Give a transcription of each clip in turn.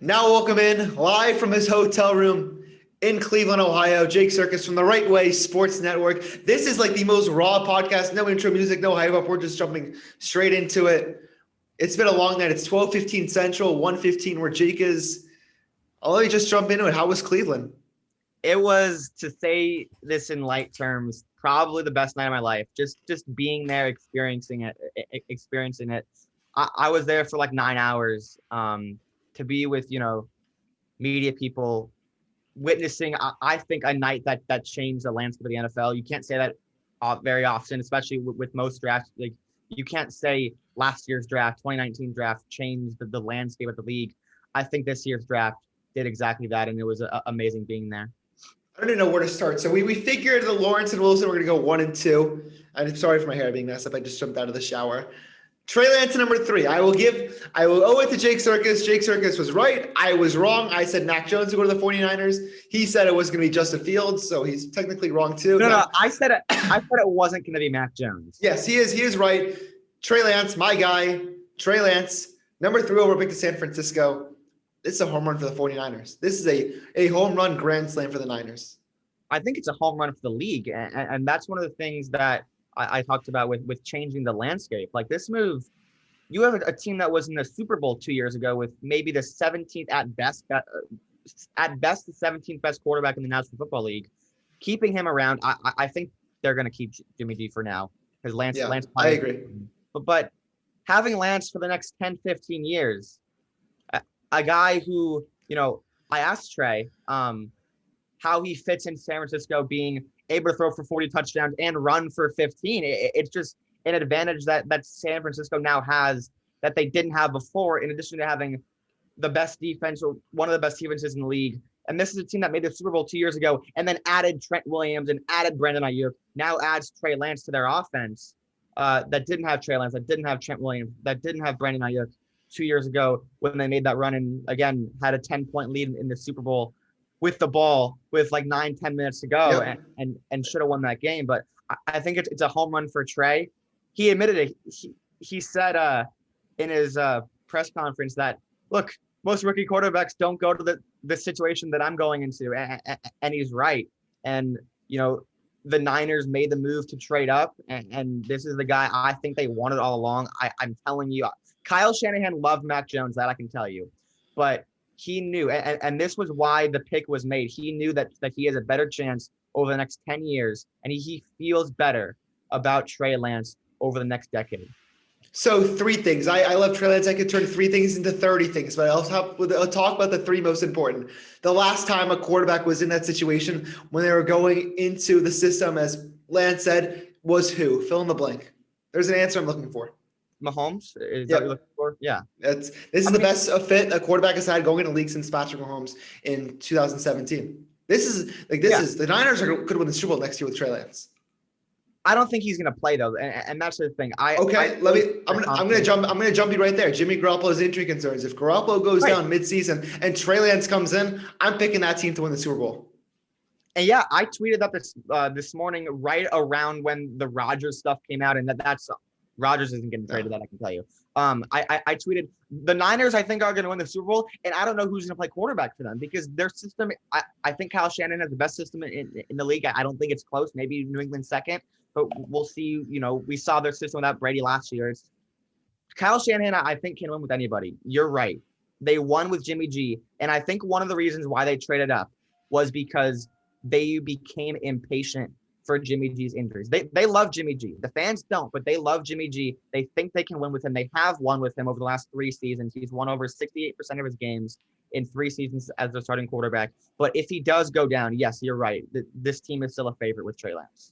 Now welcome in, live from his hotel room in Cleveland, Ohio, Jake Sirkus from the Right Way Sports Network. This is like the most raw podcast, no intro music, no hype up. We're just jumping straight into it. It's been a long night. It's 12:15 Central, 1:15 where Jake is. I'll let you just jump into it. How was Cleveland? It was, to say this in light terms, probably the best night of my life. Just being there, experiencing it. I was there for like 9 hours to be with, media people, witnessing, I think, a night that changed the landscape of the NFL. You can't say that very often, especially with most drafts. Like, you can't say last year's draft, 2019 draft, changed the landscape of the league. I think this year's draft did exactly that, and it was amazing being there. I don't even know where to start. So we figured the Lawrence and Wilson were going to go 1 and 2. I'm sorry for my hair being messed up. I just jumped out of the shower. Trey Lance number 3. I will owe it to Jake Sirkus. Jake Sirkus was right. I was wrong. I said Mac Jones would go to the 49ers. He said it was going to be Justin Fields, so he's technically wrong too. No. I said it wasn't going to be Mac Jones. Yes, he is. He is right. Trey Lance, my guy. Trey Lance, number 3 over pick to San Francisco. This is a home run for the 49ers. This is a home run grand slam for the Niners. I think it's a home run for the league. And that's one of the things that I talked about with changing the landscape. Like, this move, you have a team that was in the Super Bowl 2 years ago with maybe the 17th at best the 17th best quarterback in the National Football League. Keeping him around, I think they're going to keep Jimmy G for now. Because Lance, I agree. But having Lance for the next 10, 15 years, a guy who, I asked Trey how he fits in San Francisco, being able to throw for 40 touchdowns and run for 15. It's just an advantage that San Francisco now has that they didn't have before, in addition to having the best defense, or one of the best defenses in the league. And this is a team that made the Super Bowl 2 years ago and then added Trent Williams and added Brandon Ayuk, now adds Trey Lance to their offense that didn't have Trey Lance, that didn't have Trent Williams, that didn't have Brandon Ayuk 2 years ago when they made that run and, again, had a 10-point lead in the Super Bowl with the ball with like 9-10 minutes to go. Yep. and should have won that game. But I think it's a home run for Trey. He admitted it. He said in his press conference that, look, most rookie quarterbacks don't go to the situation that I'm going into. And he's right. And, the Niners made the move to trade up. And this is the guy I think they wanted all along. I'm telling you, Kyle Shanahan loved Mac Jones, that I can tell you. But he knew, and this was why the pick was made. He knew that he has a better chance over the next 10 years, and he feels better about Trey Lance over the next decade. So 3 things. I love Trey Lance. I could turn 3 things into 30 things, but I'll talk about the 3 most important. The last time a quarterback was in that situation when they were going into the system, as Lance said, was who? Fill in the blank. There's an answer I'm looking for. Mahomes? Is that what you're looking for? Yeah. This is the best fit a quarterback has had going into the league since Patrick Mahomes in 2017. The Niners could win the Super Bowl next year with Trey Lance. I don't think he's going to play though, and that's the thing. I'm going to jump you right there. Jimmy Garoppolo's injury concerns. If Garoppolo goes down midseason and Trey Lance comes in, I'm picking that team to win the Super Bowl. And yeah, I tweeted that this morning, right around when the Rodgers stuff came out, and that's Rodgers isn't getting traded. That I can tell you. I tweeted the Niners, I think, are going to win the Super Bowl, and I don't know who's going to play quarterback for them because their system. I think Kyle Shanahan has the best system in the league. I don't think it's close. Maybe New England second, but we'll see. We saw their system without Brady last year. Kyle Shanahan, I think, can win with anybody. You're right. They won with Jimmy G, and I think one of the reasons why they traded up was because they became impatient for Jimmy G's injuries. They love Jimmy G. The fans don't, but they love Jimmy G. They think they can win with him. They have won with him over the last 3 seasons. He's won over 68% of his games in 3 seasons as their starting quarterback. But if he does go down, yes, you're right. This team is still a favorite with Trey Lance.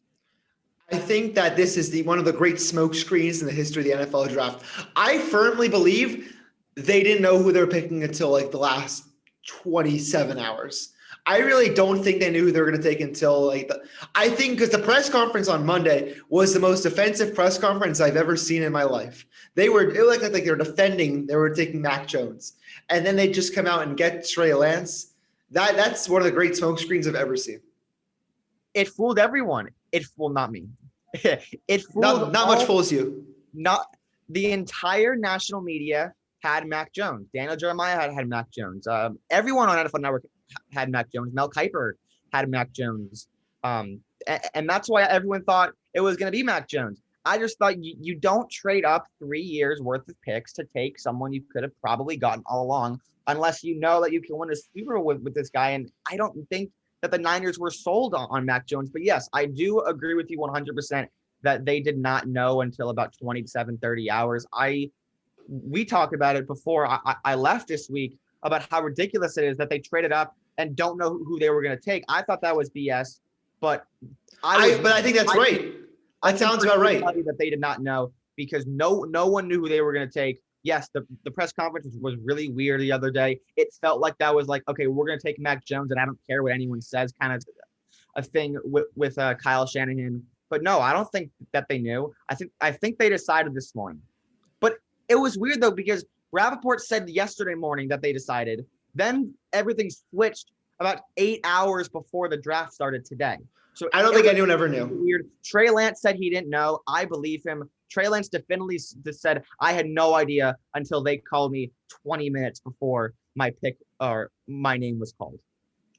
I think that this is one of the great smoke screens in the history of the NFL draft. I firmly believe they didn't know who they were picking until like the last 27 hours. I really don't think they knew who they were going to take until I think because the press conference on Monday was the most offensive press conference I've ever seen in my life. It looked like they were defending, they were taking Mac Jones. And then they just come out and get Trey Lance. That's one of the great smoke screens I've ever seen. It fooled everyone. It fooled not me. It fooled not much fools you. Not the entire national media had Mac Jones. Daniel Jeremiah had Mac Jones. Everyone on NFL Network had Mac Jones. Mel Kiper had Mac Jones. And that's why everyone thought it was going to be Mac Jones. I just thought you don't trade up 3 years worth of picks to take someone you could have probably gotten all along, unless you know that you can win a Super Bowl with this guy. And I don't think that the Niners were sold on Mac Jones. But yes, I do agree with you 100% that they did not know until about 27, 30 hours. We talked about it before I left this week about how ridiculous it is that they traded up and don't know who they were going to take. I thought that was BS, but I think that's right. That sounds about right. That they did not know because no one knew who they were going to take. Yes, the press conference was really weird the other day. It felt like that was like, okay, we're going to take Mac Jones, and I don't care what anyone says, kind of a thing with Kyle Shanahan. But no, I don't think that they knew. I think they decided this morning. But it was weird though because Rappaport said yesterday morning that they decided. Then everything switched about 8 hours before the draft started today. So I don't think anyone ever knew. Weird. Trey Lance said he didn't know. I believe him. Trey Lance definitely said, I had no idea until they called me 20 minutes before my pick or my name was called.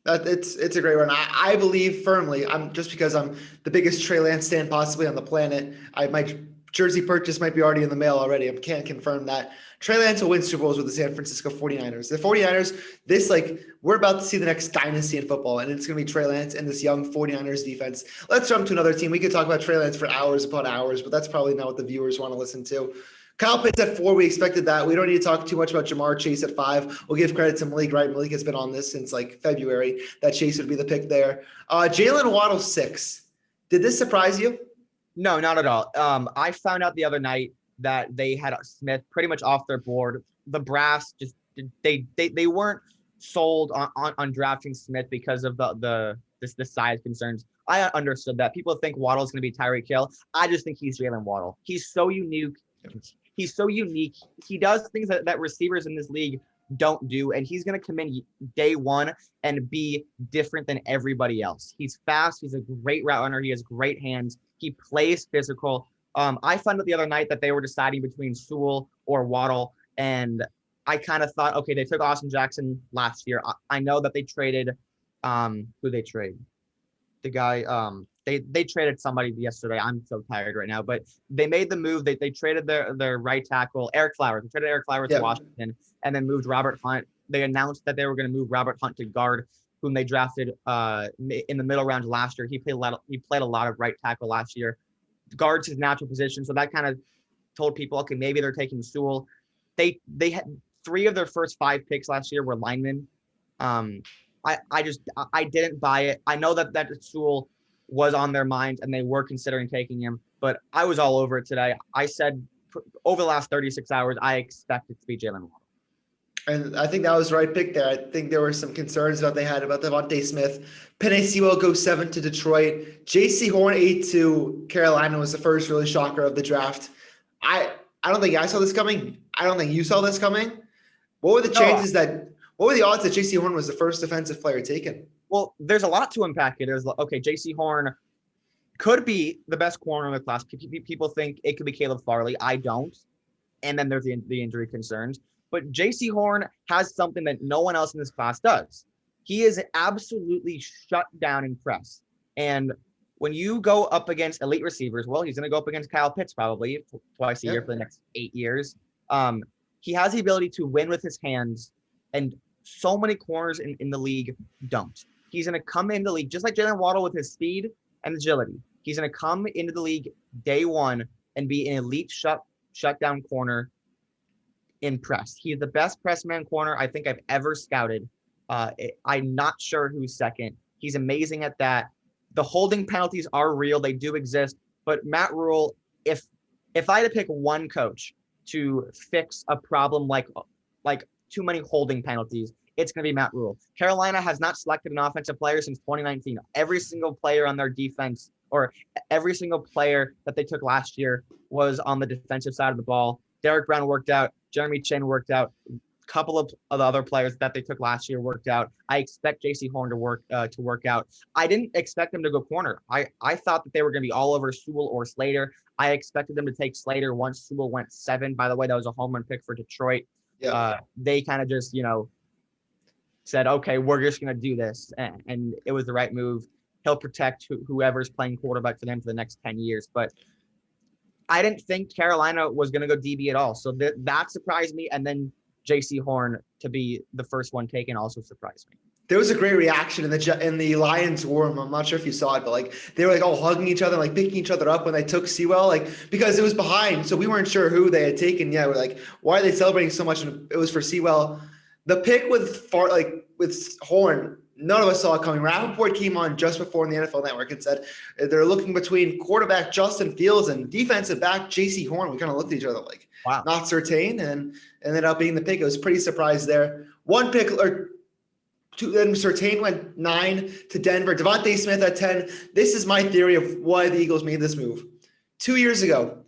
It's a great one. I believe firmly. Just because I'm the biggest Trey Lance stan possibly on the planet. My jersey purchase might be already in the mail already. I can't confirm that. Trey Lance will win Super Bowls with the San Francisco 49ers. The 49ers, we're about to see the next dynasty in football, and it's going to be Trey Lance and this young 49ers defense. Let's jump to another team. We could talk about Trey Lance for hours upon hours, but that's probably not what the viewers want to listen to. Kyle Pitts at 4, we expected that. We don't need to talk too much about Jamar Chase at 5. We'll give credit to Malik, right? Malik has been on this since February, that Chase would be the pick there. Jalen Waddle 6. Did this surprise you? No, not at all. I found out the other night that they had Smith pretty much off their board. The brass just they weren't sold on drafting Smith because of the size concerns. I understood that. People think Waddle's going to be Tyreek Hill. I just think he's Jalen Waddle. He's so unique. He's so unique. He does things that receivers in this league don't do, and he's going to come in day one and be different than everybody else. He's fast. He's a great route runner. He has great hands. He plays physical. I found out the other night that they were deciding between Sewell or Waddle, and I kind of thought, okay, they took Austin Jackson last year. I know that they traded who they trade. The guy they traded somebody yesterday. I'm so tired right now, but they made the move. They traded their right tackle, Eric Flowers. They traded Eric Flowers to Washington and then moved Robert Hunt. They announced that they were going to move Robert Hunt to guard, whom they drafted in the middle round last year. He played a lot of right tackle last year. Guard's his natural position, so that kind of told people, okay, maybe they're taking Sewell. They had 3 of their first 5 picks last year were linemen. I didn't buy it. I know that Sewell was on their mind and they were considering taking him, but I was all over it today. I said over the last 36 hours, I expect it to be Jalen Waddle. And I think that was the right pick there. I think there were some concerns about Devontae Smith. Penei Sewell goes 7 to Detroit. J.C. Horn 8 to Carolina was the first really shocker of the draft. I don't think I saw this coming. I don't think you saw this coming. What were the chances what were the odds that J.C. Horn was the first defensive player taken? Well, there's a lot to unpack here. There's J.C. Horn could be the best corner in the class. People think it could be Caleb Farley. I don't. And then there's the injury concerns. But J.C. Horn has something that no one else in this class does. He is absolutely shut down in press. And when you go up against elite receivers, well, he's going to go up against Kyle Pitts probably twice a year for the next 8 years. He has the ability to win with his hands, and so many corners in the league don't. He's going to come into the league just like Jalen Waddle with his speed and agility. He's going to come into the league day one and be an elite shutdown corner in press. He's the best press man corner I think I've ever scouted. I'm not sure who's second. He's amazing at that. The holding penalties are real. They do exist. But Matt Rule, if I had to pick one coach to fix a problem like too many holding penalties, it's going to be Matt Rule. Carolina has not selected an offensive player since 2019. Every single player on their defense, or every single player that they took last year, was on the defensive side of the ball. Derek Brown worked out. Jeremy Chin worked out. A couple of the other players that they took last year worked out. I expect J.C. Horn to work out. I didn't expect them to go corner. I thought that they were going to be all over Sewell or Slater. I expected them to take Slater once Sewell went 7. By the way, that was a home run pick for Detroit. They kind of just, said, okay, we're just going to do this. And it was the right move. He'll protect whoever's playing quarterback for them for the next 10 years. But I didn't think Carolina was going to go DB at all. So that surprised me. And then J.C. Horn to be the first one taken also surprised me. There was a great reaction in the Lions war room. I'm not sure if you saw it, but like they were like all hugging each other, like picking each other up when they took Sewell, like because it was behind, so we weren't sure who they had taken. Yeah, we're like, why are they celebrating so much? And it was for Sewell. The pick with Horn, none of us saw it coming. Rappaport came on just before in the NFL Network and said they're looking between quarterback Justin Fields and defensive back J.C. Horn. We kind of looked at each other like, wow, not certain, and ended up being the pick. I was pretty surprised there. One pick or two, then Surtain went 9 to Denver. Devontae Smith at 10. This is my theory of why the Eagles made this move. 2 years ago,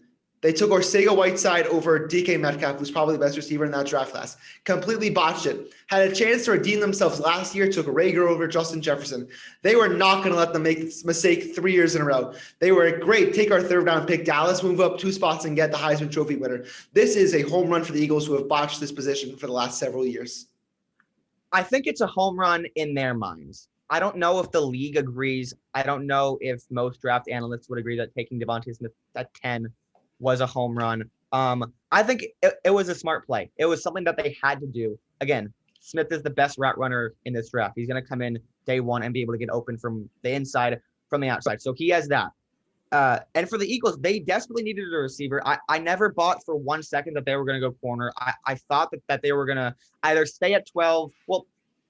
they took Ortega-Whiteside over DK Metcalf, who's probably the best receiver in that draft class. Completely botched it. Had a chance to redeem themselves last year, took Rager over Justin Jefferson. They were not going to let them make this mistake 3 years in a row. They were great. Take our third round pick. Dallas move up 2 spots and get the Heisman Trophy winner. This is a home run for the Eagles, who have botched this position for the last several years. I think it's a home run in their minds. I don't know if the league agrees. I don't know if most draft analysts would agree that taking Devontae Smith at 10 was a home run. I think it was a smart play. It was something that they had to do. Again, Smith is the best route runner in this draft. He's going to come in day one and be able to get open from the inside, from the outside. So he has that. And for the Eagles, they desperately needed a receiver. I never bought for 1 second that they were going to go corner. I thought that they were going to either stay at 12. Well,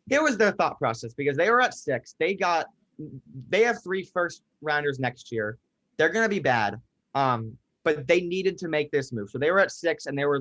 here was their thought process, because they were at 6. They have 3 first rounders next year. They're going to be bad. But they needed to make this move. So they were at 6 and they were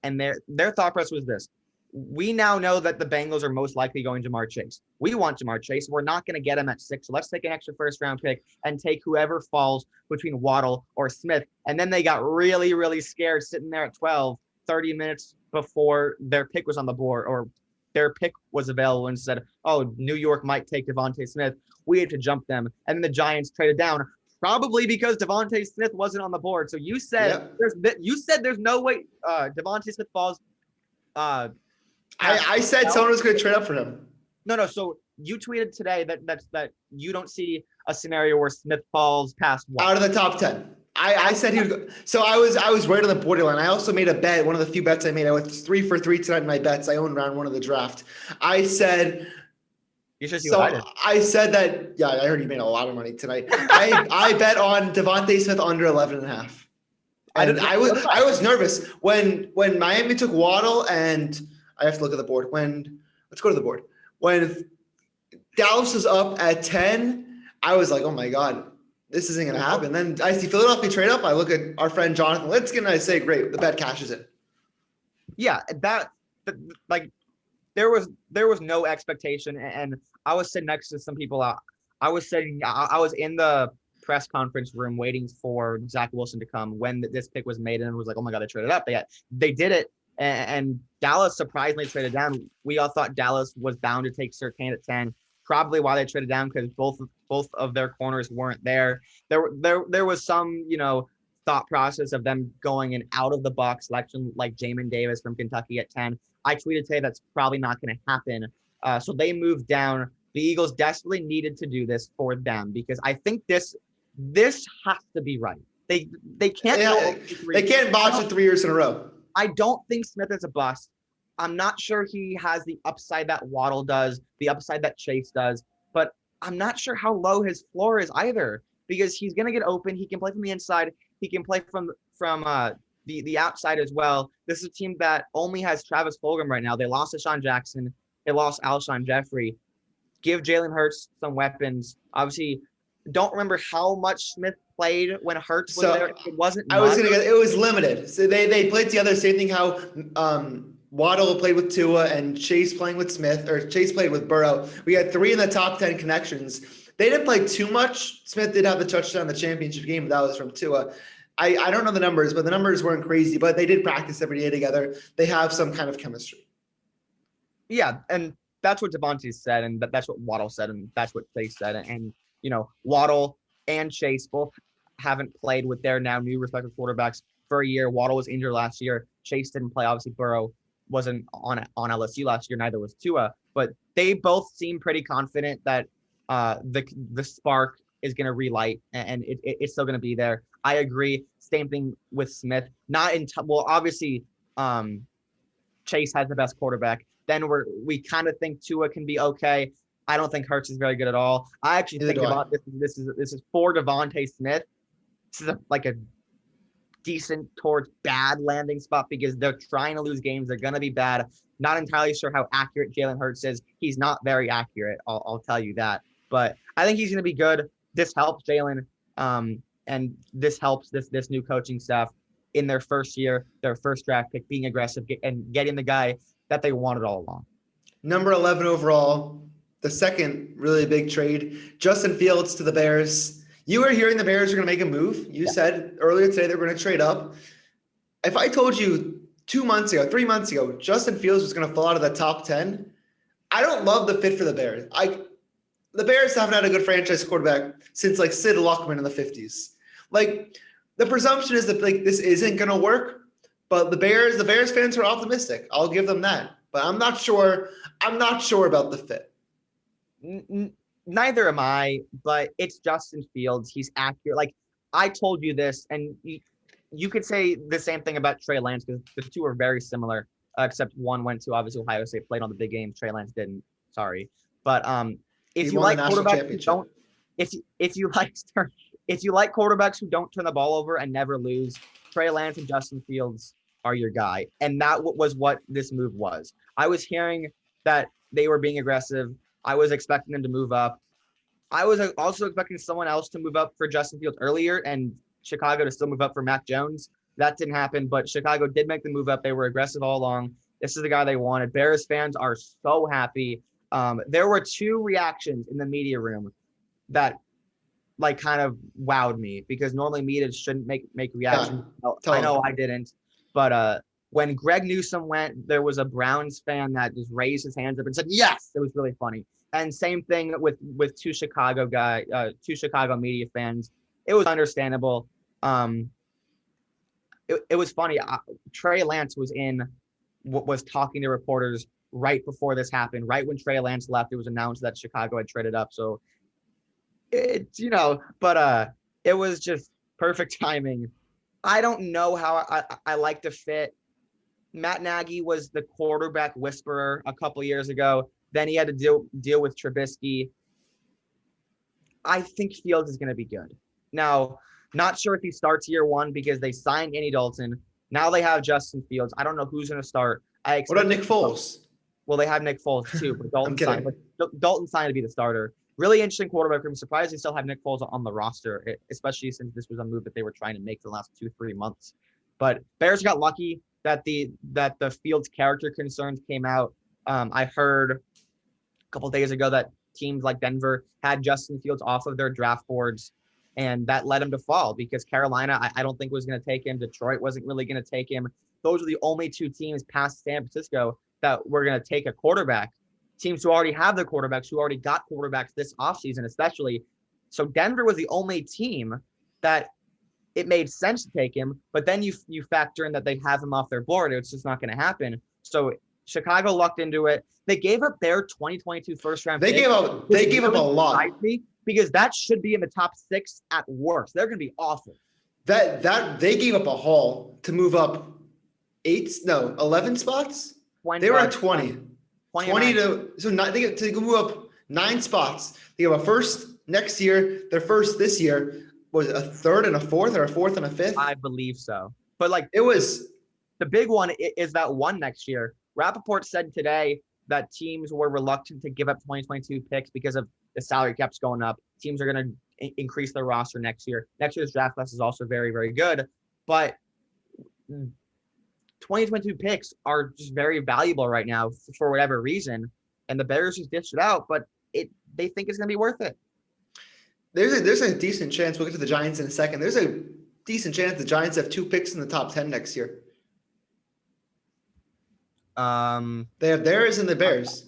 and their thought process was this. We now know that the Bengals are most likely going Jamar Chase. We want Jamar Chase. We're not going to get him at 6. So let's take an extra first round pick and take whoever falls between Waddle or Smith. And then they got really, really scared sitting there at 12, 30 minutes before their pick was on the board, or their pick was available, and said, oh, New York might take Devontae Smith. We have to jump them. And then the Giants traded down, probably because Devontae Smith wasn't on the board. So you said there's no way Devontae Smith falls. I said someone was going to trade up for him. No. So you tweeted today that you don't see a scenario where Smith falls past one. Out of the top 10. I said he would go. So I was right on the borderline. I also made a bet. One of the few bets I made. I went 3 for 3 tonight in my bets. I owned round 1 of the draft. I said. You should see what I did. I said that. Yeah, I heard you made a lot of money tonight. I bet on Devontae Smith under 11.5. And I was nervous when Miami took Waddle, and I have to look at the board. Let's go to the board. When Dallas was up at 10, I was like, oh my God, this isn't going to happen. Then I see Philadelphia trade up. I look at our friend Jonathan Litzkin and I say, great, the bet cashes in. Yeah, there was no expectation, and I was sitting next to some people. I was in the press conference room waiting for Zach Wilson to come when this pick was made, and it was like, oh my God, they traded up. They did it, and Dallas surprisingly traded down. We all thought Dallas was bound to take Surtain at 10. Probably why they traded down, because both of their corners weren't there. There was some thought process of them going an out of the box selection like Jamin Davis from Kentucky at 10. I tweeted today that's probably not going to happen. So they moved down. The Eagles desperately needed to do this for them, because I think this has to be right. They can't. Yeah, they can't botch it 3 years in a row. I don't think Smith is a bust. I'm not sure he has the upside that Waddle does, the upside that Chase does, but I'm not sure how low his floor is either, because he's going to get open. He can play from the inside. He can play from the outside as well. This is a team that only has Travis Fulgham right now. They lost Deshaun Jackson. They lost Alshon Jeffrey. Give Jalen Hurts some weapons. Obviously, don't remember how much Smith played when Hurts was there. It wasn't. It was limited. So they played together. Same thing how Waddle played with Tua and Chase playing with Smith, or Chase played with Burrow. We had 3 in the top 10 connections. They didn't play too much. Smith did have the touchdown in the championship game, but that was from Tua. I don't know the numbers, but the numbers weren't crazy. But they did practice every day together. They have some kind of chemistry. Yeah, and that's what Devontae said, and that's what Waddle said, and that's what Chase said. And Waddle and Chase both haven't played with their now new respective quarterbacks for a year. Waddle was injured last year. Chase didn't play. Obviously, Burrow wasn't on LSU last year. Neither was Tua, but they both seem pretty confident that the spark is going to relight and it's still going to be there. I agree. Same thing with Smith. Not in well, obviously, Chase has the best quarterback. Then we kind of think Tua can be okay. I don't think Hurts is very good at all. I actually think about this is for Devontae Smith. This is like a decent towards bad landing spot because they're trying to lose games. They're going to be bad. Not entirely sure how accurate Jalen Hurts is. He's not very accurate. I'll tell you that. But I think he's going to be good. This helps Jalen, and this helps this new coaching staff in their first year, their first draft pick, being aggressive and getting the guy that they wanted all along. Number 11 overall, the second really big trade, Justin Fields to the Bears. You were hearing the Bears are going to make a move. You said earlier today they're going to trade up. If I told you 3 months ago, Justin Fields was going to fall out of the top 10, I don't love the fit for the Bears. The Bears haven't had a good franchise quarterback since like Sid Luckman in the 50s. Like the presumption is that like this isn't going to work, but the Bears fans are optimistic. I'll give them that. But I'm not sure about the fit. Neither am I, but it's Justin Fields. He's accurate. Like I told you this, and you could say the same thing about Trey Lance because the two are very similar, except one went to obviously Ohio State, played on the big game. Trey Lance didn't. Sorry, but if you like quarterbacks who don't, if you like quarterbacks who don't turn the ball over and never lose, Trey Lance and Justin Fields are your guy, and that was what this move was. I was hearing that they were being aggressive. I was expecting them to move up. I was also expecting someone else to move up for Justin Fields earlier and Chicago to still move up for Mac Jones. That didn't happen, but Chicago did make the move up. They were aggressive all along. This is the guy they wanted. Bears fans are so happy. There were two reactions in the media room that like kind of wowed me because normally media shouldn't make reactions. I know I didn't, but when Greg Newsome went, there was a Browns fan that just raised his hands up and said, yes, it was really funny. And same thing with two Chicago media fans. It was understandable. It was funny. Trey Lance was talking to reporters right before this happened. Right when Trey Lance left, it was announced that Chicago had traded up. So it was just perfect timing. I don't know how I like the fit. Matt Nagy was the quarterback whisperer a couple years ago. Then he had to deal with Trubisky. I think Fields is going to be good. Now, not sure if he starts year one because they signed Andy Dalton. Now they have Justin Fields. I don't know who's going to start. What about Nick Foles? Well, they have Nick Foles too, but Dalton signed to be the starter. Really interesting quarterback. I'm surprised they still have Nick Foles on the roster, especially since this was a move that they were trying to make for the last 2-3 months. But Bears got lucky that the Fields character concerns came out. I heard a couple of days ago that teams like Denver had Justin Fields off of their draft boards, and that led him to fall because Carolina, I don't think was going to take him. Detroit wasn't really going to take him. Those are the only two teams past San Francisco that were going to take a quarterback. Teams who already have their quarterbacks, who already got quarterbacks this offseason especially. So Denver was the only team that it made sense to take him, but then you factor in that they have him off their board. It's just not going to happen. So Chicago lucked into it. They gave up their 2022 first round. They gave up a lot because that should be in the top 6 at worst. They're going to be awful. That they gave up a haul to move up 11 spots. They were at 20 to move up 9 spots. They have a first next year. Their first this year was a third and a fourth, or a fourth and a fifth. I believe so. But like it was the big one is that one next year. Rappaport said today that teams were reluctant to give up 2022 picks because of the salary caps going up. Teams are going to increase their roster next year. Next year's draft class is also very, very good, but 2022 picks are just very valuable right now for whatever reason. And the Bears just ditched it out, but they think it's going to be worth it. There's a decent chance, we'll get to the Giants in a second. There's a decent chance the Giants have 2 picks in the top 10 next year. They have theirs and the Bears.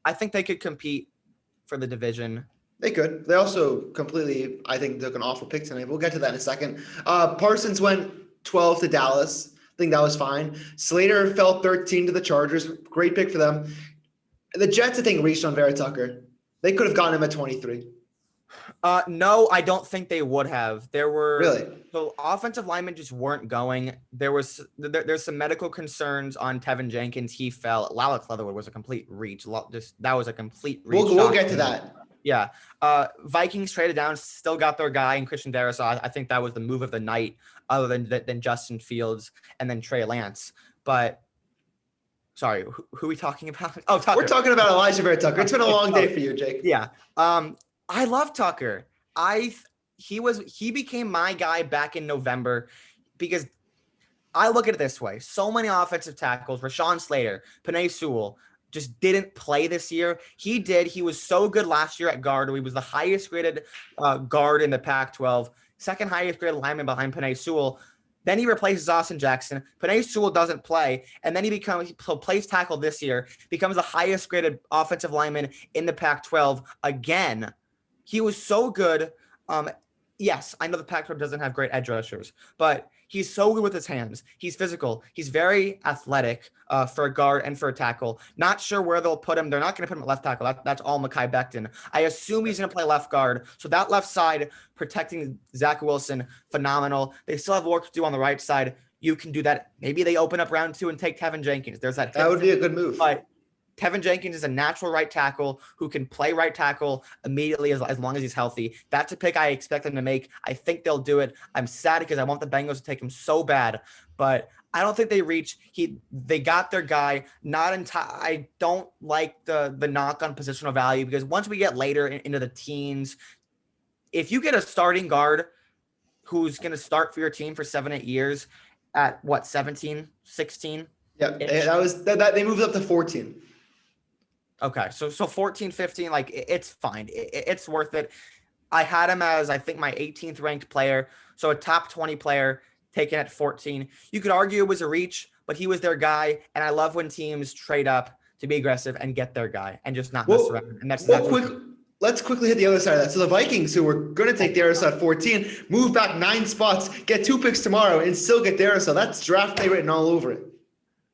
I think they could compete for the division. They could. They also I think they're going to offer pick tonight. We'll get to that in a second. Parsons went 12 to Dallas. think that was fine. Slater fell 13 to the Chargers. Great pick for them. The Jets, I think, reached on Vera Tucker. They could have gotten him at 23. No, I don't think they would have. Really? So offensive linemen just weren't going. There's some medical concerns on Tevin Jenkins. He fell. Alex Leatherwood was a complete reach. That was a complete reach. We'll get to that. Yeah. Vikings traded down, still got their guy in Christian Darrisaw. I think that was the move of the night, other than Justin Fields and then Trey Lance. But sorry, who are we talking about? Oh, Tucker. We're talking about Elijah Vera Tucker. It's been a long day for you, Jake. Yeah. I love Tucker. He became my guy back in November because I look at it this way. So many offensive tackles, Rashawn Slater, Penei Sewell, just didn't play this year. He did. He was so good last year at guard. He was the highest graded guard in the Pac-12, second highest graded lineman behind Penei Sewell. Then he replaces Austin Jackson. Penei Sewell doesn't play, and then he plays tackle this year, becomes the highest graded offensive lineman in the Pac-12 again. He was so good. Yes, I know the Pac-12 doesn't have great edge rushers, but he's so good with his hands. He's physical. He's very athletic for a guard and for a tackle. Not sure where they'll put him. They're not going to put him at left tackle. That's all Mekhi Becton. I assume he's going to play left guard. So that left side protecting Zach Wilson, phenomenal. They still have work to do on the right side. You can do that. Maybe they open up round 2 and take Tevin Jenkins. There's that. That would be a good move. But Tevin Jenkins is a natural right tackle who can play right tackle immediately as long as he's healthy. That's a pick I expect them to make. I think they'll do it. I'm sad because I want the Bengals to take him so bad, but I don't think they reach. They got their guy. I don't like the knock on positional value because once we get later into the teens, if you get a starting guard who's going to start for your team for 7-8 years at 17, 16? Yeah, that they moved up to 14. Okay, so 14, 15, like it's fine. It's worth it. I had him as, I think, my 18th ranked player. So a top 20 player taken at 14. You could argue it was a reach, but he was their guy. And I love when teams trade up to be aggressive and get their guy and just not mess around. And let's quickly hit the other side of that. So the Vikings, who were going to take Darrisaw at 14, move back 9 spots, get 2 picks tomorrow, and still get Darrisaw. That's draft day written all over it.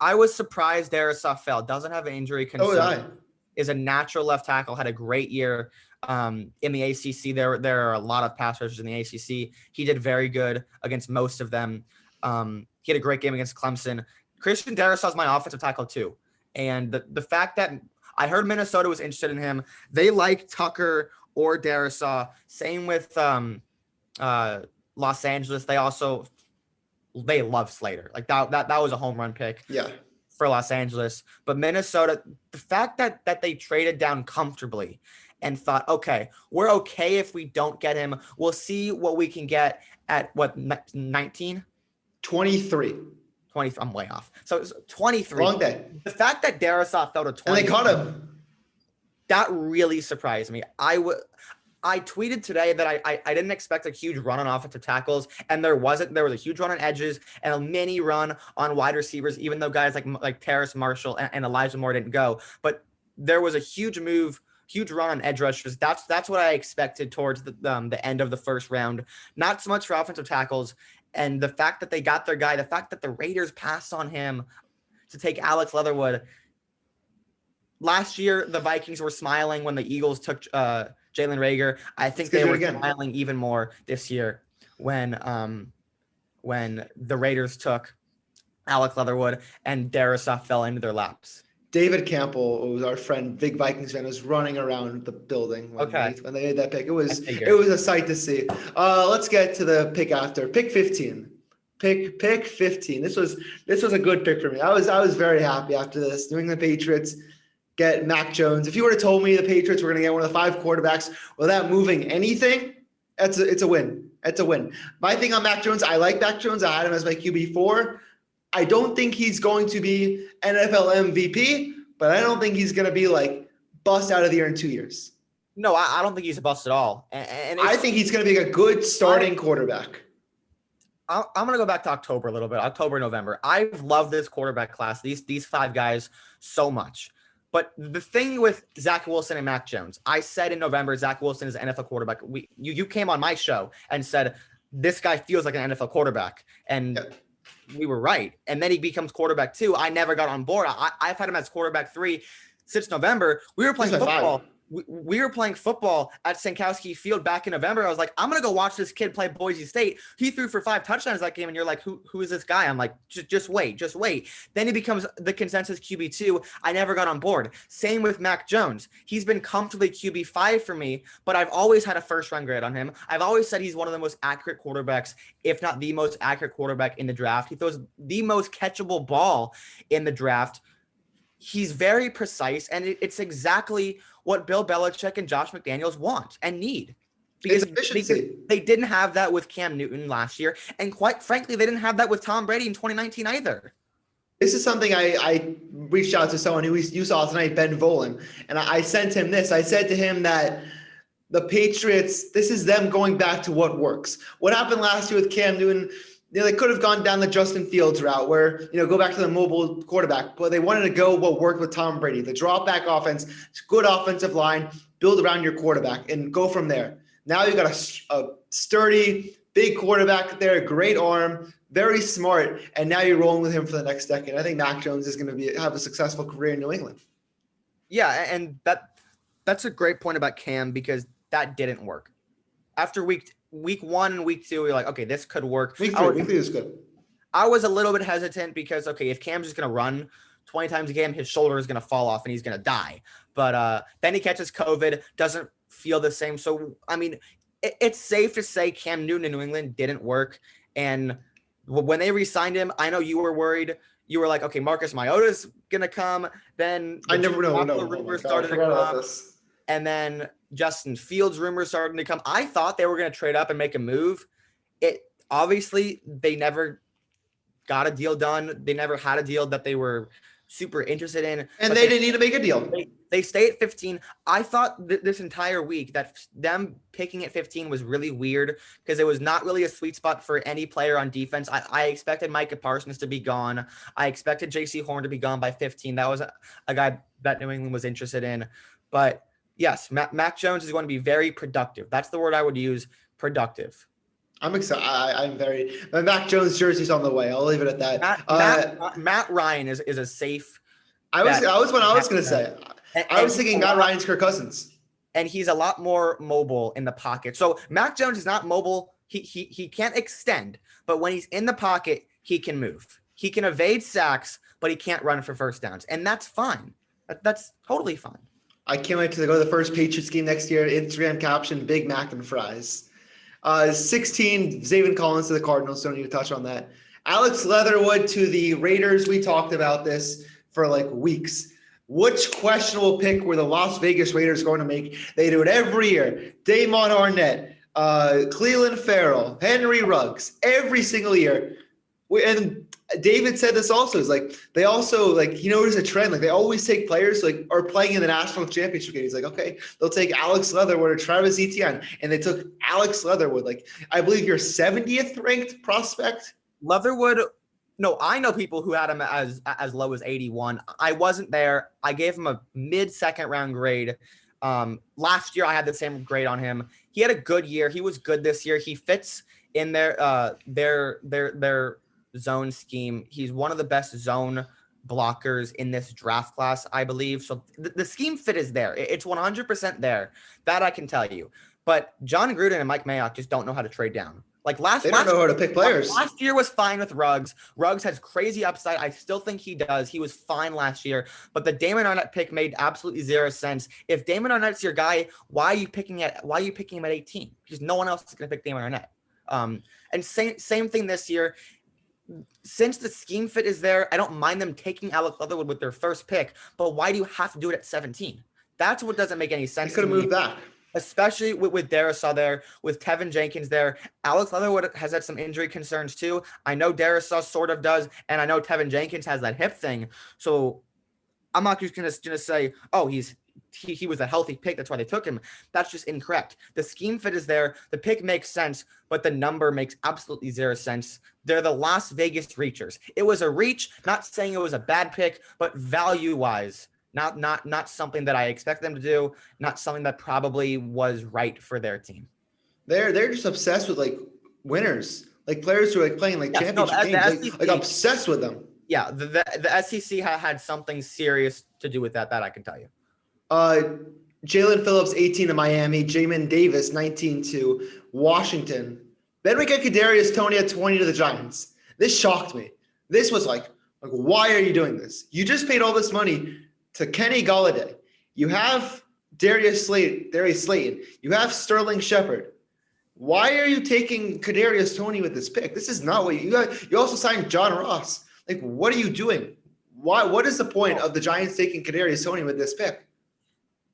I was surprised Darrisaw fell. Doesn't have an injury concern. Oh, is a natural left tackle, had a great year in the ACC. There are a lot of pass rushers in the ACC. He did very good against most of them. He had a great game against Clemson. Christian Darrisaw is my offensive tackle too. And the fact that I heard Minnesota was interested in him, they like Tucker or Darrisaw. Same with Los Angeles. They love Slater. Like that was a home run pick. Yeah. For Los Angeles, but Minnesota, the fact that they traded down comfortably and thought, okay, we're okay if we don't get him. We'll see what we can get at 19? 23. 20. I'm way off. So 23. Long day. The fact that Darrisaw fell to 20. And they caught him. That really surprised me. I tweeted today that I didn't expect a huge run on offensive tackles, and there wasn't. There was a huge run on edges and a mini run on wide receivers, even though guys like Terrace Marshall and Elijah Moore didn't go. But there was a huge run on edge rushers. That's what I expected towards the end of the first round. Not so much for offensive tackles, and the fact that they got their guy, the fact that the Raiders passed on him to take Alex Leatherwood. Last year, the Vikings were smiling when the Eagles took Jalen Reagor. I think they were smiling even more this year when the Raiders took Alex Leatherwood and Darrisaw fell into their laps. David Campbell, who was our friend, big Vikings fan, was running around the building when they made that pick. It was a sight to see. Let's get to the pick after. Pick 15. Pick 15. This was a good pick for me. I was very happy after this. New England Patriots get Mac Jones. If you would have told me the Patriots were going to get one of the 5 quarterbacks without moving anything, it's a win. It's a win. My thing on Mac Jones, I like Mac Jones. I had him as my QB4. I don't think he's going to be NFL MVP, but I don't think he's going to be like bust out of the year in 2 years. No, I don't think he's a bust at all. And I think he's going to be a good starting quarterback. I'm going to go back to October a little bit, October, November. I've loved this quarterback class, these 5 guys so much. But the thing with Zach Wilson and Mac Jones, I said in November, Zach Wilson is an NFL quarterback. You came on my show and said, this guy feels like an NFL quarterback. And we were right. And then he becomes quarterback 2. I never got on board. I've had him as quarterback 3 since November. We were playing football. We were playing football at Sankowski Field back in November. I was like, I'm going to go watch this kid play Boise State. He threw for 5 touchdowns that game. And you're like, who is this guy? I'm like, just wait. Then he becomes the consensus QB2. I never got on board. Same with Mac Jones. He's been comfortably QB5 for me, but I've always had a first-round grade on him. I've always said he's one of the most accurate quarterbacks, if not the most accurate quarterback in the draft. He throws the most catchable ball in the draft. He's very precise, and it's exactly what Bill Belichick and Josh McDaniels want and need. Because they didn't have that with Cam Newton last year, and quite frankly, they didn't have that with Tom Brady in 2019 either. This is something I reached out to someone who you saw tonight, Ben Volen, and I sent him this. I said to him that the Patriots, this is them going back to what works. What happened last year with Cam Newton, they could have gone down the Justin Fields route where, go back to the mobile quarterback, but they wanted to go what worked with Tom Brady, the drop back offense, good offensive line, build around your quarterback and go from there. Now you've got a sturdy, big quarterback there, great arm, very smart, and now you're rolling with him for the next decade. I think Mac Jones is going to have a successful career in New England. Yeah, and that's a great point about Cam because that didn't work. After week 1 and week 2, we're like, okay, this could work. Week 3 is good. I was a little bit hesitant because, okay, if Cam's just going to run 20 times a game, his shoulder is going to fall off and he's going to die. But then he catches COVID, doesn't feel the same. So, I mean, it's safe to say Cam Newton in New England didn't work. And when they re-signed him, I know you were worried. You were like, okay, Marcus Mariota's going to come. Then I never know. Rumors started to come. And then Justin Fields rumors starting to come. I thought they were going to trade up and make a move. Obviously they never got a deal done. They never had a deal that they were super interested in. And they didn't need to make a deal. They stay at 15. I thought this entire week that them picking at 15 was really weird because it was not really a sweet spot for any player on defense. I expected Micah Parsons to be gone. I expected J.C. Horn to be gone by 15. That was a guy that New England was interested in. But yes, Mac Jones is going to be very productive. That's the word I would use, productive. I'm excited. I'm very – Mac Jones jersey's on the way. I'll leave it at that. Matt Ryan is a safe – I was going to say. I was thinking Matt Ryan's Kirk Cousins. And he's a lot more mobile in the pocket. So Mac Jones is not mobile. He can't extend. But when he's in the pocket, he can move. He can evade sacks, but he can't run for first downs. And that's fine. That's totally fine. I can't wait to go to the first Patriots game next year. Instagram caption, Big Mac and fries. 16, Zaven Collins to the Cardinals. Don't need to touch on that. Alex Leatherwood to the Raiders. We talked about this for like weeks. Which questionable pick were the Las Vegas Raiders going to make? They do it every year. Damon Arnett, Cleveland Farrell, Henry Ruggs, every single year. And David said this also, is like they also like he noticed a trend, like they always take players like are playing in the national championship game. He's like, okay, they'll take Alex Leatherwood or Travis Etienne, and they took Alex Leatherwood. Like I believe your 70th ranked prospect. Leatherwood. No, I know people who had him as low as 81. I wasn't there. I gave him a mid-second round grade. Last year I had the same grade on him. He had a good year. He was good this year. He fits in their zone scheme. He's one of the best zone blockers in this draft class, I believe. So the scheme fit is there. It's 100% there. That I can tell you. But John Gruden and Mike Mayock just don't know how to trade down. Like they don't know how to pick players. Last year was fine with Ruggs. Ruggs has crazy upside. I still think he does. He was fine last year, but the Damon Arnett pick made absolutely zero sense. If Damon Arnett's your guy, why are you picking him at 18? Because no one else is going to pick Damon Arnett. And same thing this year. Since the scheme fit is there, I don't mind them taking Alex Leatherwood with their first pick, but why do you have to do it at 17? That's what doesn't make any sense. He could have moved back. Especially with Darrisaw there, with Tevin Jenkins there. Alex Leatherwood has had some injury concerns too. I know Darrisaw sort of does, and I know Tevin Jenkins has that hip thing. So I'm not just gonna say, oh, he was a healthy pick, that's why they took him. That's just incorrect. The scheme fit is there. The pick makes sense, but the number makes absolutely zero sense. They're the Las Vegas reachers. It was a reach, not saying it was a bad pick, but value-wise, not something that I expect them to do, not something that probably was right for their team. They're just obsessed with like winners. Like players who are like playing like Yes, no, championship the games, like SEC obsessed with them. Yeah, the SEC had something serious to do with that I can tell you. Jalen Phillips, 18 to Miami. Jamin Davis, 19 to Washington. Then we get Kadarius Toney at 20 to the Giants. This shocked me. This was like, why are you doing this? You just paid all this money to Kenny Golladay. You have Darius Slayton. You have Sterling Shepard. Why are you taking Kadarius Toney with this pick? This is not what you got. You also signed John Ross. Like, what are you doing? Why? What is the point of the Giants taking Kadarius Toney with this pick?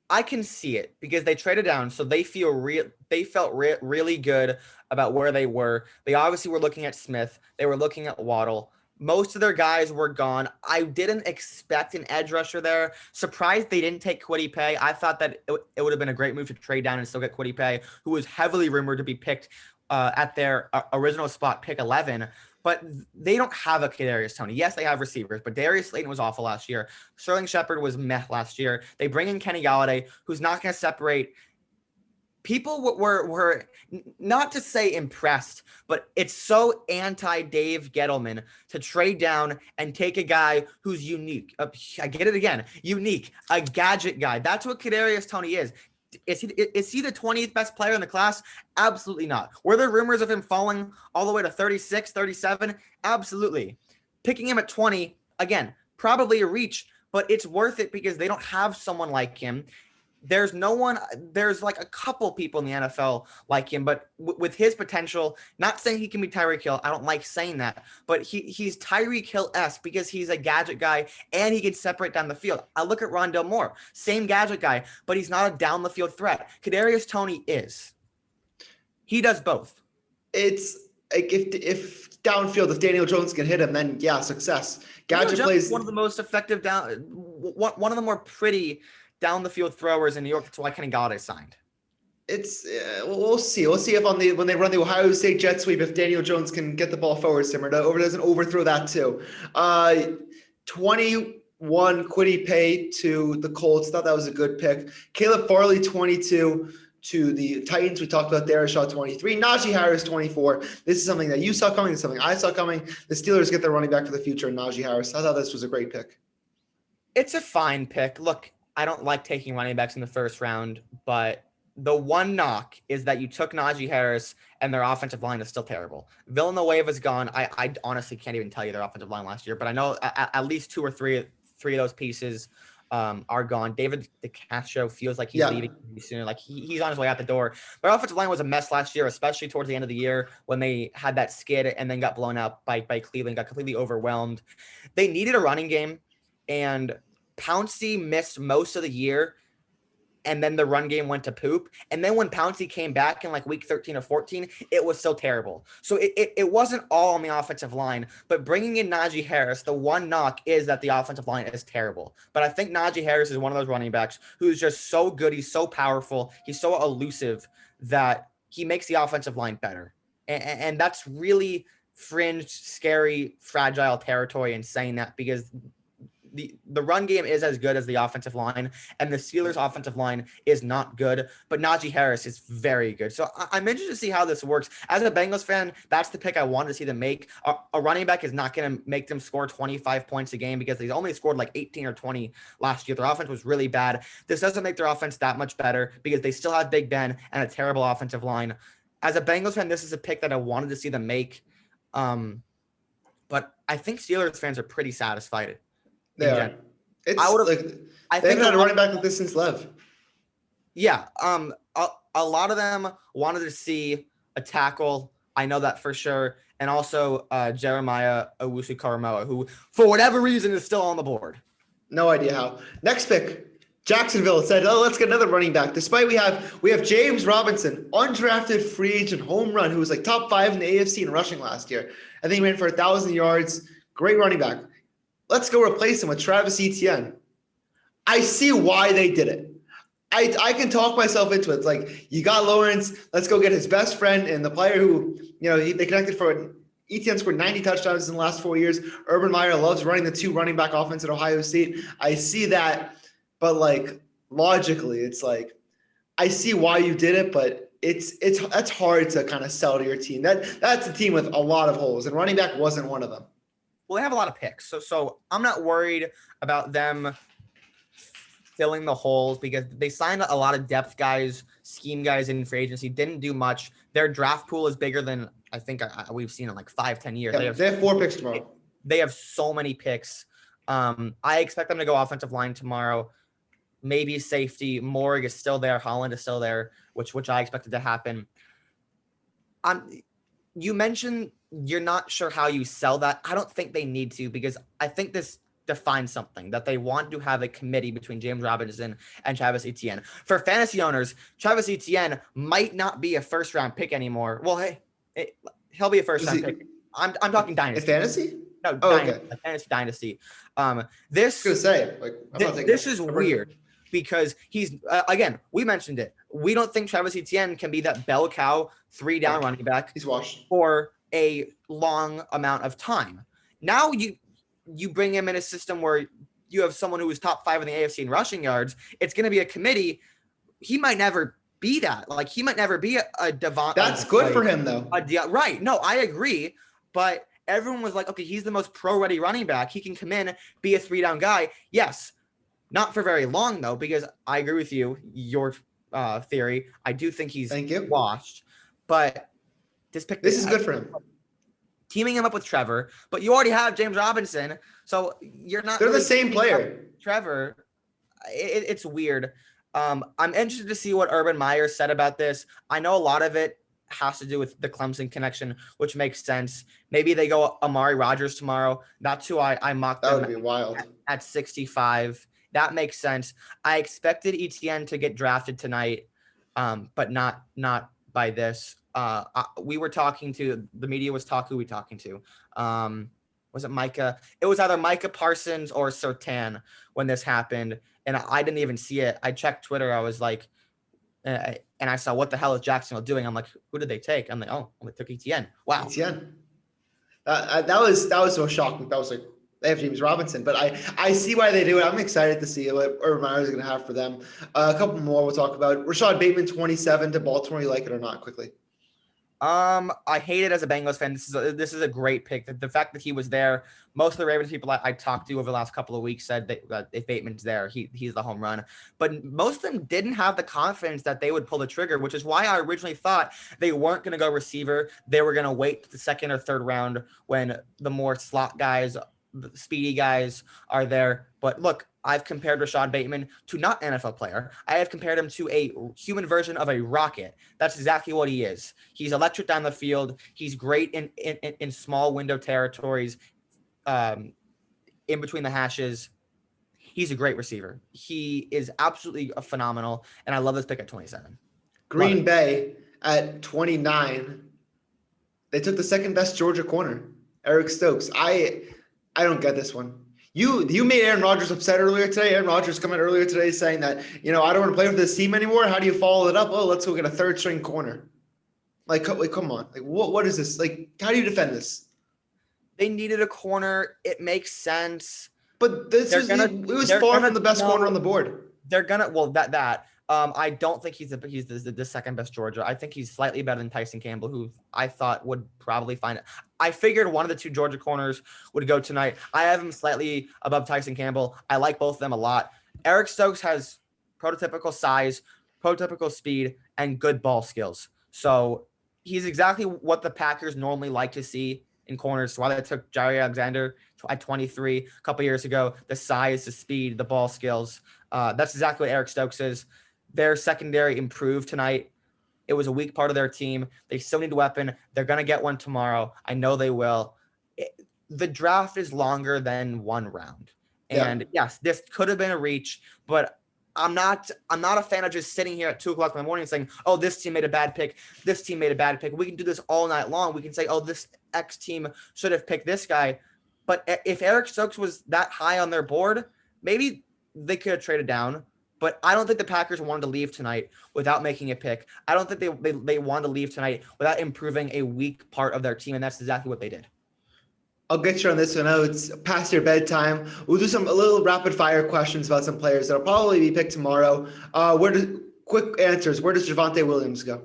I can see it because they traded down, so they felt really good about where they were. They obviously were looking at Smith. They were looking at Waddle. Most of their guys were gone. I didn't expect an edge rusher there. Surprised they didn't take Kwity Paye. I thought that it would have been a great move to trade down and still get Kwity Paye, who was heavily rumored to be picked at their original spot, pick 11. But they don't have a Kadarius Toney. Yes, they have receivers, but Darius Slayton was awful last year. Sterling Shepard was meh last year. They bring in Kenny Golladay, who's not going to separate. People were not to say impressed, but it's so anti-Dave Gettleman to trade down and take a guy who's unique. I get it again. Unique. A gadget guy. That's what Kadarius Toney is. Is he the 20th best player in the class? Absolutely not. Were there rumors of him falling all the way to 36, 37? Absolutely. Picking him at 20, again, probably a reach, but it's worth it because they don't have someone like him. There's like a couple people in the NFL like him, but with his potential, not saying he can be Tyreek Hill. I don't like saying that, but he's Tyreek Hill-esque because he's a gadget guy and he can separate down the field. I look at Rondale Moore, same gadget guy, but he's not a down the field threat. Kadarius Toney is. He does both. It's like if downfield, if Daniel Jones can hit him, then yeah, success. Gadget plays one of the most effective one of the more pretty down the field throwers in New York. That's why Kenny Golladay signed. It's we'll see. We'll see if when they run the Ohio State jet sweep, if Daniel Jones can get the ball forward, Simmer doesn't overthrow that too. 21 Kwity Paye to the Colts. Thought that was a good pick. Caleb Farley, 22 to the Titans. We talked about Darashad, 23. Najee Harris, 24. This is something that you saw coming. This is something I saw coming. The Steelers get their running back for the future, Najee Harris. I thought this was a great pick. It's a fine pick. Look, I don't like taking running backs in the first round, but the one knock is that you took Najee Harris and their offensive line is still terrible. Villanueva's gone. I honestly can't even tell you their offensive line last year, but I know at least two or three of those pieces are gone. David DeCastro feels like he's leaving soon. Like he's on his way out the door. Their offensive line was a mess last year, especially towards the end of the year when they had that skid and then got blown out by Cleveland, got completely overwhelmed. They needed a running game, and Pouncey missed most of the year, and then the run game went to poop. And then when Pouncey came back in like week 13 or 14, it was so terrible. So it wasn't all on the offensive line, but bringing in Najee Harris, the one knock is that the offensive line is terrible. But I think Najee Harris is one of those running backs who's just so good. He's so powerful. He's so elusive that he makes the offensive line better. And that's really fringe, scary, fragile territory in saying that because the run game is as good as the offensive line, and the Steelers' offensive line is not good, but Najee Harris is very good. So I'm interested to see how this works. As a Bengals fan, that's the pick I wanted to see them make. A running back is not going to make them score 25 points a game because they only scored like 18 or 20 last year. Their offense was really bad. This doesn't make their offense that much better because they still have Big Ben and a terrible offensive line. As a Bengals fan, this is a pick that I wanted to see them make. But I think Steelers fans are pretty satisfied. They are. They haven't had a running back like this since Lev. Yeah. A lot of them wanted to see a tackle. I know that for sure. And also Jeremiah Owusu-Koramoah, who for whatever reason is still on the board. No idea how. Next pick. Jacksonville said, let's get another running back. Despite we have James Robinson, undrafted free agent home run, who was like top 5 in the AFC in rushing last year. I think he ran for 1,000 yards. Great running back. Let's go replace him with Travis Etienne. I see why they did it. I can talk myself into it. It's like, you got Lawrence. Let's go get his best friend and the player who, they connected for. Etienne scored 90 touchdowns in the last 4 years. Urban Meyer loves running the 2 running back offense at Ohio State. I see that, but like logically, it's like, I see why you did it, but that's hard to kind of sell to your team. That's a team with a lot of holes, and running back wasn't one of them. Well, they have a lot of picks, so I'm not worried about them filling the holes because they signed a lot of depth guys, scheme guys in free agency, didn't do much. Their draft pool is bigger than I think we've seen in like 5-10 years. Yeah, they have 4 picks tomorrow. They have so many picks. I expect them to go offensive line tomorrow. Maybe safety. Morrig is still there. Holland is still there, which I expected to happen. You mentioned you're not sure how you sell that. I don't think they need to because I think this defines something that they want to have a committee between James Robinson and Travis Etienne. For fantasy owners, Travis Etienne might not be a first-round pick anymore. Well, hey, he'll be a first-round pick. I'm talking dynasty. Fantasy? No, dynasty, okay. Fantasy dynasty. This I was gonna say, like, this is weird because he's again. We mentioned it. We don't think Travis Etienne can be that bell cow 3-down running back. He's washed For a long amount of time. Now you bring him in a system where you have someone who is top 5 in the AFC in rushing yards. It's going to be a committee. He might never be that. Like he might never be a Devon. That's good for him though. Right. No, I agree. But everyone was like, okay, he's the most pro-ready running back. He can come in, be a 3-down guy. Yes. Not for very long though, because I agree with you, your theory. I do think he's washed. But this is good for him. Teaming him up with Trevor, but you already have James Robinson, so you're not. They're really the same player. Trevor, it's weird. I'm interested to see what Urban Meyer said about this. I know a lot of it has to do with the Clemson connection, which makes sense. Maybe they go Amari Rodgers tomorrow. That's who I mocked. That would be wild. At 65. That makes sense. I expected Etienne to get drafted tonight, but not by this. We were talking to the media was talking. Who we talking to? Was it Micah? It was either Micah Parsons or Surtain when this happened, and I didn't even see it. I checked Twitter. I was like, and I saw what the hell is Jacksonville doing? I'm like, who did they take? I'm like, oh, they took Etienne. Wow, Etienne. That was so shocking. That was like they have James Robinson, but I see why they do it. I'm excited to see what Urban Meyer is going to have for them. A couple more we'll talk about. Rashad Bateman, 27 to Baltimore. You like it or not? Quickly. I hate it as a Bengals fan. This is a great pick. The fact that he was there, most of the Ravens people I talked to over the last couple of weeks said that if Bateman's there, he's the home run. But most of them didn't have the confidence that they would pull the trigger, which is why I originally thought they weren't going to go receiver. They were going to wait to the 2nd or 3rd round when the more slot guys, the speedy guys are there. But look, I've compared Rashad Bateman to not an NFL player. I have compared him to a human version of a rocket. That's exactly what he is. He's electric down the field. He's great in small window territories, in between the hashes. He's a great receiver. He is absolutely phenomenal, and I love this pick at 27. Green Bay at 29. They took the 2nd best Georgia corner, Eric Stokes. I don't get this one. You made Aaron Rodgers upset earlier today. Aaron Rodgers coming earlier today saying that, I don't want to play for this team anymore. How do you follow it up? Oh, let's go get a 3rd string corner. Like come on. Like, what is this? Like, how do you defend this? They needed a corner. It makes sense. But it was far from the best corner on the board. They're gonna I don't think he's the 2nd best Georgia. I think he's slightly better than Tyson Campbell, who I thought would probably find it. I figured one of the 2 Georgia corners would go tonight. I have him slightly above Tyson Campbell. I like both of them a lot. Eric Stokes has prototypical size, prototypical speed, and good ball skills. So he's exactly what the Packers normally like to see in corners. So why they took Jair Alexander at 23 a couple years ago. The size, the speed, the ball skills. That's exactly what Eric Stokes is. Their secondary improved tonight. It was a weak part of their team. They still need a weapon. They're going to get one tomorrow. I know they will. The draft is longer than 1 round. And yes, this could have been a reach, but I'm not a fan of just sitting here at 2:00 in the morning and saying, oh, this team made a bad pick. This team made a bad pick. We can do this all night long. We can say, oh, this X team should have picked this guy. But if Eric Stokes was that high on their board, maybe they could have traded down. But I don't think the Packers wanted to leave tonight without making a pick. I don't think they wanted to leave tonight without improving a weak part of their team, and that's exactly what they did. I'll get you on this one. I know it's past your bedtime. We'll do a little rapid fire questions about some players that'll probably be picked tomorrow. Quick answers. Where does Javonte Williams go?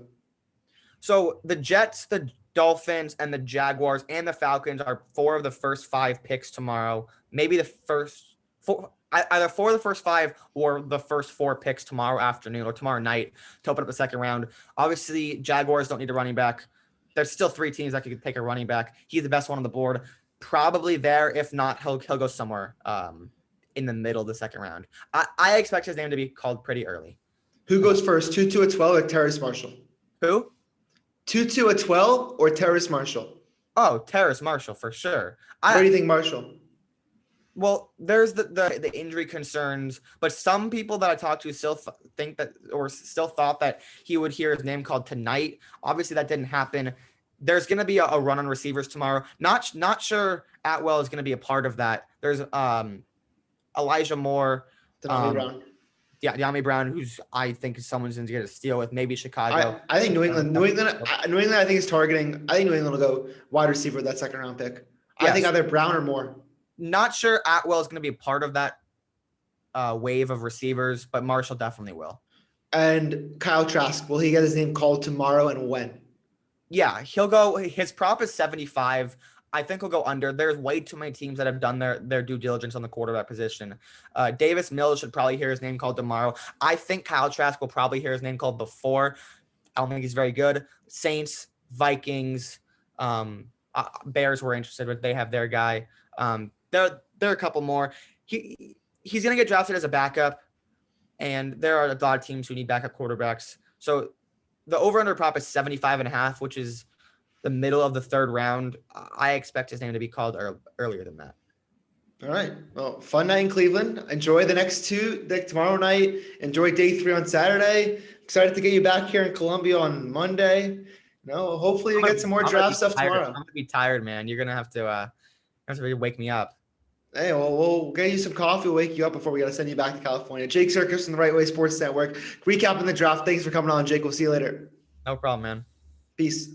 So the Jets, the Dolphins, and the Jaguars and the Falcons are 4 of the first 5 picks tomorrow. Maybe the first 4, either 4 of the first 5 or the first 4 picks tomorrow afternoon or tomorrow night to open up the second round. Obviously, Jaguars don't need a running back. There's still 3 teams that could take a running back. He's the best one on the board. Probably there. If not, he'll go somewhere in the middle of the second round. I expect his name to be called pretty early. Who goes first, Tutu Atwell or Terrace Marshall? Who? Tutu Atwell or Terrace Marshall? Oh, Terrace Marshall for sure. What do you think, Marshall? Well, there's the injury concerns, but some people that I talked to still think that, or still thought that he would hear his name called tonight. Obviously, that didn't happen. There's going to be a run on receivers tomorrow. Not sure Atwell is going to be a part of that. There's Elijah Moore, Brown. Yeah, De'Ami Brown, who's I think someone's going to get a steal with, maybe Chicago. I think New England. New England. I think is targeting. I think New England will go wide receiver with that second round pick. Yes. I think either Brown or Moore. Not sure Atwell is going to be a part of that wave of receivers, but Marshall definitely will. And Kyle Trask, will he get his name called tomorrow and when? Yeah, he'll go. His prop is 75. I think he'll go under. There's way too many teams that have done their due diligence on the quarterback position. Davis Mills should probably hear his name called tomorrow. I think Kyle Trask will probably hear his name called before. I don't think he's very good. Saints, Vikings, Bears were interested, but they have their guy. There are a couple more. He's going to get drafted as a backup, and there are a lot of teams who need backup quarterbacks. So the over-under prop is 75.5, which is the middle of the third round. I expect his name to be called earlier than that. All right. Well, fun night in Cleveland. Enjoy the next 2 tomorrow night. Enjoy day 3 on Saturday. Excited to get you back here in Columbia on Monday. Hopefully we get some more draft stuff tomorrow. I'm gonna be tired, man. You're gonna have to wake me up. Hey, well, we'll get you some coffee. We'll wake you up before we got to send you back to California. Jake Sirkus from the Right Way Sports Network. Recapping the draft. Thanks for coming on, Jake. We'll see you later. No problem, man. Peace.